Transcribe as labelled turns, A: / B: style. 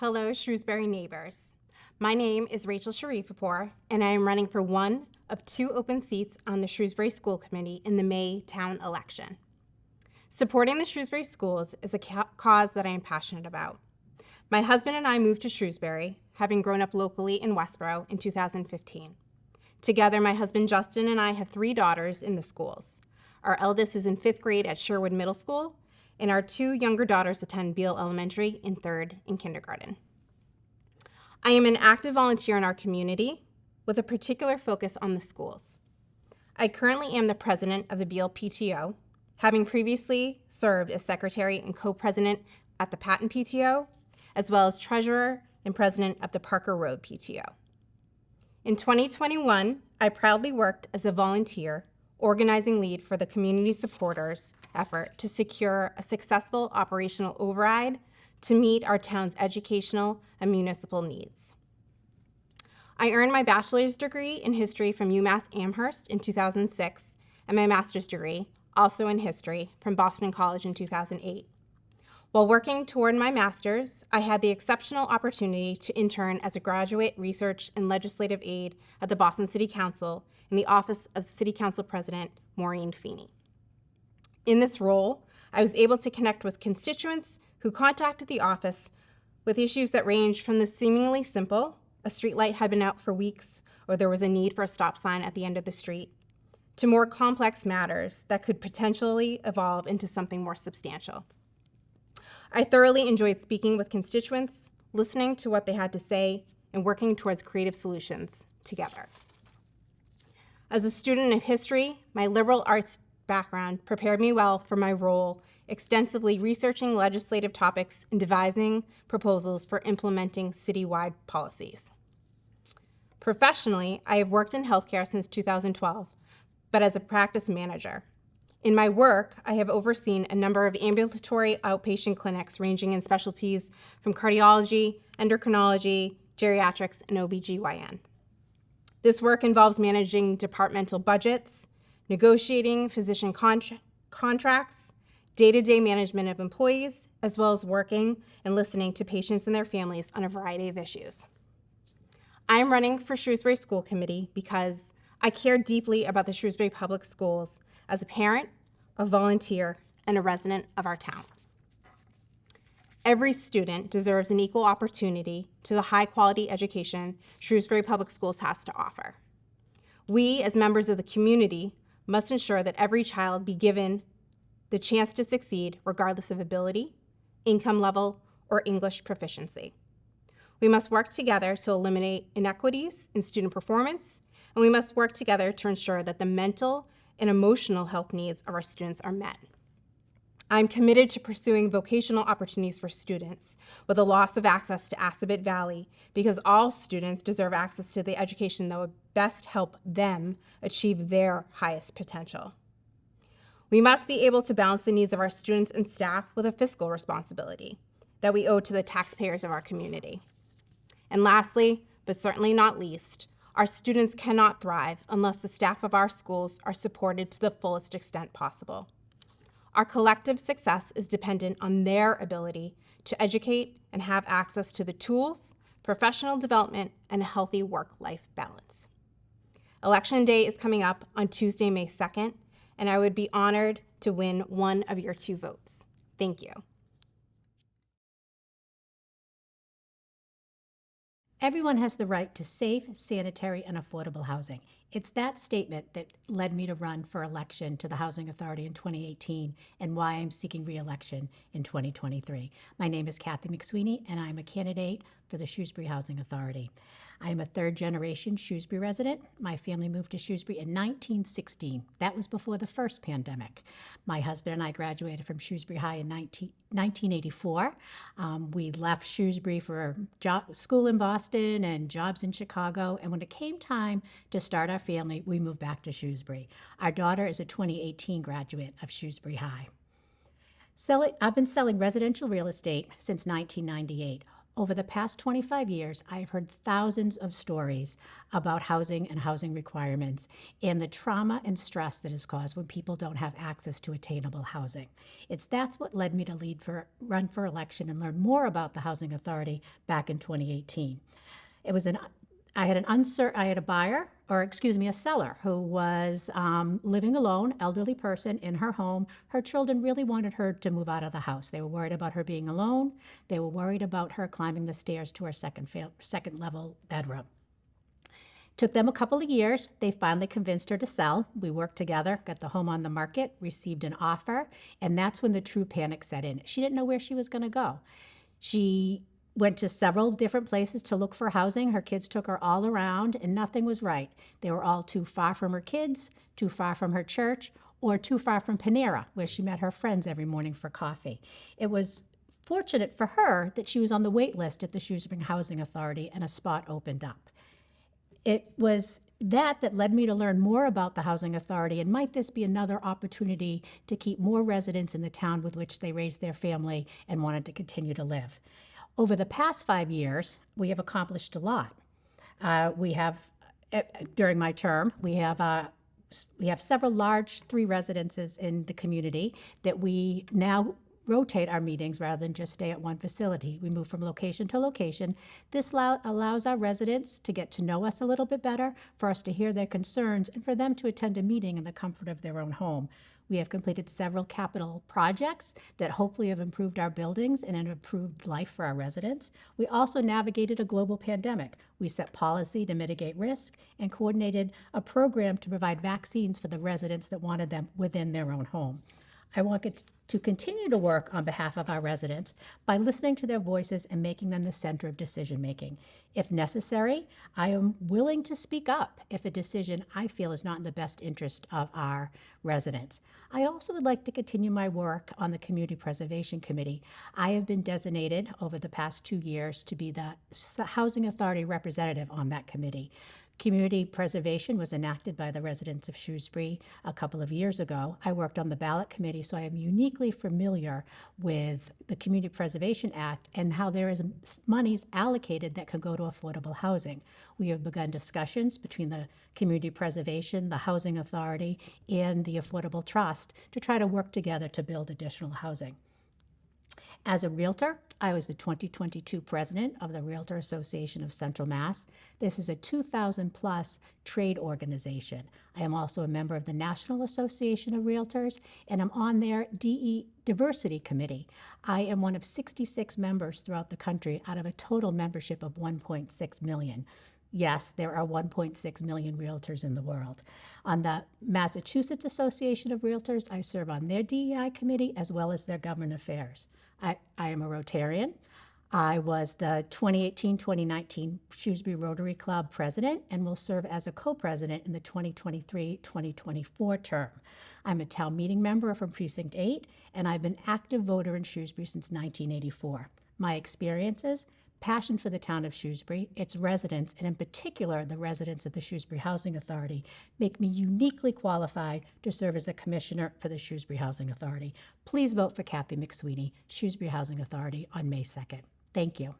A: Hello, Shrewsbury neighbors. My name is Rachel Sharifapur, and I am running for one of two open seats on the Shrewsbury School Committee in the May town election. Supporting the Shrewsbury schools is a cause that I am passionate about. My husband and I moved to Shrewsbury, having grown up locally in Westboro in 2015. Together, my husband Justin and I have 3 daughters in the schools. Our eldest is in 5th grade at Sherwood Middle School, and our 2 younger daughters attend Beale Elementary in 3rd and kindergarten. I am an active volunteer in our community with a particular focus on the schools. I currently am the president of the Beale PTO, having previously served as secretary and co-president at the Patton PTO, as well as treasurer and president of the Parker Road PTO. In 2021, I proudly worked as a volunteer organizing lead for the community supporters effort to secure a successful operational override to meet our town's educational and municipal needs. I earned my bachelor's degree in history from UMass Amherst in 2006 and my master's degree, also in history, from Boston College in 2008. While working toward my master's, I had the exceptional opportunity to intern as a graduate research and legislative aide at the Boston City Council in the office of City Council President Maureen Feeney. In this role, I was able to connect with constituents who contacted the office with issues that ranged from the seemingly simple, a streetlight had been out for weeks, or there was a need for a stop sign at the end of the street, to more complex matters that could potentially evolve into something more substantial. I thoroughly enjoyed speaking with constituents, listening to what they had to say, and working towards creative solutions together. As a student of history, my liberal arts background prepared me well for my role extensively researching legislative topics and devising proposals for implementing citywide policies. Professionally, I have worked in healthcare since 2012, but as a practice manager. In my work, I have overseen a number of ambulatory outpatient clinics ranging in specialties from cardiology, endocrinology, geriatrics, and OBGYN. This work involves managing departmental budgets, negotiating physician contracts, day-to-day management of employees, as well as working and listening to patients and their families on a variety of issues. I am running for Shrewsbury School Committee because I care deeply about the Shrewsbury Public Schools as a parent, a volunteer, and a resident of our town. Every student deserves an equal opportunity to the high-quality education Shrewsbury Public Schools has to offer. We, as members of the community, must ensure that every child be given the chance to succeed regardless of ability, income level, or English proficiency. We must work together to eliminate inequities in student performance, and we must work together to ensure that the mental and emotional health needs of our students are met. I'm committed to pursuing vocational opportunities for students with a loss of access to Assabet Valley because all students deserve access to the education that would best help them achieve their highest potential. We must be able to balance the needs of our students and staff with a fiscal responsibility that we owe to the taxpayers of our community. And lastly, but certainly not least, our students cannot thrive unless the staff of our schools are supported to the fullest extent possible. Our collective success is dependent on their ability to educate and have access to the tools, professional development, and a healthy work-life balance. Election Day is coming up on Tuesday, May 2nd, and I would be honored to win one of your 2 votes. Thank you.
B: Everyone has the right to safe, sanitary, and affordable housing. It's that statement that led me to run for election to the Housing Authority in 2018 and why I'm seeking re-election in 2023. My name is Kathy McSweeney, and I'm a candidate for the Shrewsbury Housing Authority. I am a 3rd-generation Shrewsbury resident. My family moved to Shrewsbury in 1916. That was before the first pandemic. My husband and I graduated from Shrewsbury High in 1984. We left Shrewsbury for school in Boston and jobs in Chicago. And when it came time to start our family, we moved back to Shrewsbury. Our daughter is a 2018 graduate of Shrewsbury High. I've been selling residential real estate since 1998. Over the past 25 years, I have heard thousands of stories about housing and housing requirements and the trauma and stress that is caused when people don't have access to attainable housing. That's what led me to run for election and learn more about the Housing Authority back in 2018. I had a seller who was living alone, elderly person in her home. Her children really wanted her to move out of the house. They were worried about her being alone. They were worried about her climbing the stairs to her second level bedroom. Took them a couple of years. They finally convinced her to sell. We worked together, got the home on the market, received an offer, and that's when the true panic set in. She didn't know where she was going to go. She went to several different places to look for housing. Her kids took her all around, and nothing was right. They were all too far from her kids, too far from her church, or too far from Panera, where she met her friends every morning for coffee. It was fortunate for her that she was on the wait list at the Shrewsbury Housing Authority, and a spot opened up. It was that led me to learn more about the Housing Authority, and might this be another opportunity to keep more residents in the town with which they raised their family and wanted to continue to live. Over the past 5 years, we have accomplished a lot. During my term, we have several large 3 residences in the community that we now rotate our meetings rather than just stay at one facility. We move from location to location. This allows our residents to get to know us a little bit better, for us to hear their concerns, and for them to attend a meeting in the comfort of their own home. We have completed several capital projects that hopefully have improved our buildings and improved life for our residents. We also navigated a global pandemic. We set policy to mitigate risk and coordinated a program to provide vaccines for the residents that wanted them within their own home. I want to continue to work on behalf of our residents by listening to their voices and making them the center of decision-making. If necessary, I am willing to speak up if a decision I feel is not in the best interest of our residents. I also would like to continue my work on the Community Preservation Committee. I have been designated over the past 2 years to be the Housing Authority representative on that committee. Community preservation was enacted by the residents of Shrewsbury a couple of years ago. I worked on the ballot committee, so I am uniquely familiar with the Community Preservation Act and how there is monies allocated that can go to affordable housing. We have begun discussions between the Community Preservation, the Housing Authority, and the Affordable Trust to try to work together to build additional housing. As a realtor, I was the 2022 president of the Realtor Association of Central Mass. This is a 2,000-plus trade organization. I am also a member of the National Association of Realtors, and I'm on their DE Diversity Committee. I am one of 66 members throughout the country out of a total membership of 1.6 million. Yes, there are 1.6 million realtors in the world. On the Massachusetts Association of Realtors, I serve on their DEI committee as well as their government affairs. I am a Rotarian. I was the 2018-2019 Shrewsbury Rotary Club president and will serve as a co-president in the 2023-2024 term. I'm a town meeting member from Precinct 8, and I've been an active voter in Shrewsbury since 1984. My experiences: passion for the town of Shrewsbury, its residents, and in particular the residents of the Shrewsbury Housing Authority, make me uniquely qualified to serve as a commissioner for the Shrewsbury Housing Authority. Please vote for Kathy McSweeney, Shrewsbury Housing Authority, on May 2nd. Thank you.